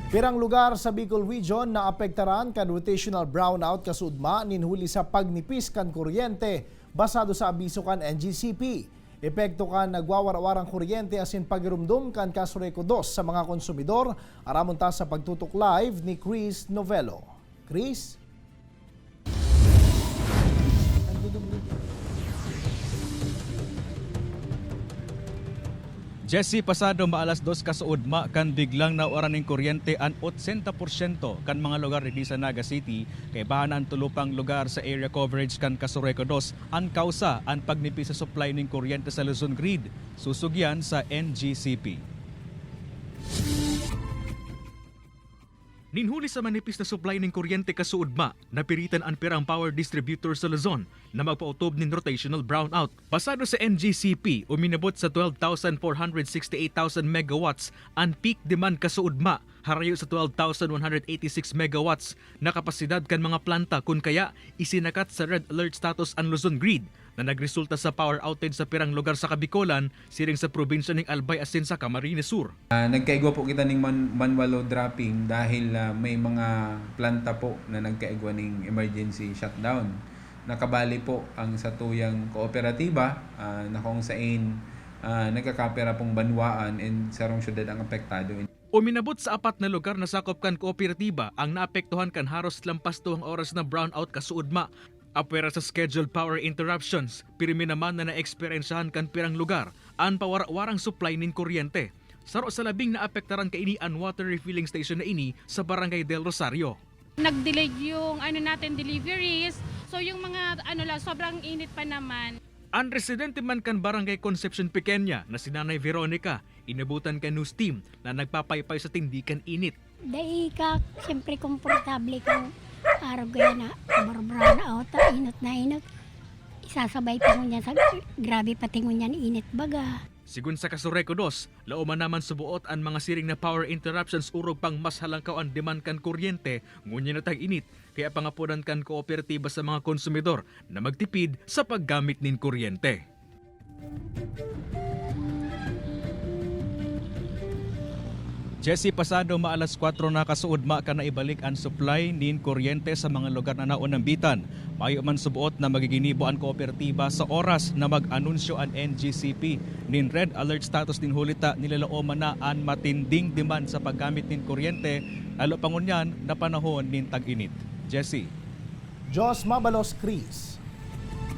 Pirang lugar sa Bicol Region na apektaran kan rotational brownout kasudma ninhuli sa pagnipis kan kuryente basado sa abiso kan NGCP. Epekto kan nagwawarawarang kuryente asin pagirumdum kan Casureco 2 sa mga konsumidor. Aramon ta sa pagtutok live ni Chris Novelo. Chris? Jesse, pasado maalas 2 kasuudma kan biglang nawaran ng kuryente an 80% kan mga lugar di sa Naga City kay bahanan tulupang lugar sa area coverage kan Casureco 2 an kausa an pagnipis sa supply ng kuryente sa Luzon Grid susugyan sa NGCP. Ninhuli sa manipis na supply ng kuryente kasuudma, napiritan ang pirang power distributor sa Luzon na magpautob ng rotational brownout. Pasado sa NGCP, uminabot sa 12,468,000 megawatts ang peak demand kasuudma, harayo sa 12,186 megawatts na kapasidad kan mga planta kun kaya isinakat sa red alert status ang Luzon Grid na nagresulta sa power outage sa pirang lugar sa Kabikolan, siring sa probinsya ng Albay asin sa Camarines Sur. Nagkaigwa po kita ng manual load dropping dahil may mga planta po na nagkaigwa ng emergency shutdown. Nakabali po ang satuyang kooperatiba na kung saan nagkakapera pong banwaan and sarong syudad ang apektado. Uminabot sa 4 na lugar na sakop kan kooperatiba ang naapektuhan kan haros lampas tuwang oras na brownout kasuudma. Apwera sa scheduled power interruptions, pirmi naman na naeksperiensyahan kan pirang lugar ang pawarang supply ng kuryente. Saro sa labing naapektaran kaini ang water refilling station na ini sa Barangay Del Rosario. Nag-delay yung deliveries. So yung mga sobrang init pa naman. Ang residente man kan Barangay Concepcion Pequeña na si Nanay Veronica, inabutan kan news team na nagpapaypay sa tindikan init. Dahil ka, siyempre komportable kang araw kaya na brown out, inot na inot. Isasabay pa mo niyan sa grabe pati mo niyan init baga. Sigun sa Casureco 2, lauman naman subuot ang mga siring na power interruptions urog pang mas halangkaw ang demand kan kuryente, ngunyan na tag-init, kaya pangapunan kan kooperatiba sa mga konsumidor na magtipid sa paggamit nin kuryente. Jesse, pasado maalas 4 na kasuudma ka na ibalik ang supply nin kuryente sa mga lugar na naunang bitan. Mayo man subuot na magiginibo ang kooperatiba sa oras na mag-anunsyo ang NGCP nin red alert status nin hulita nilalooman na ang matinding demand sa paggamit nin kuryente lalo pangunyan na panahon nin tag-init. Jesse. Jos Mabalos, Chris.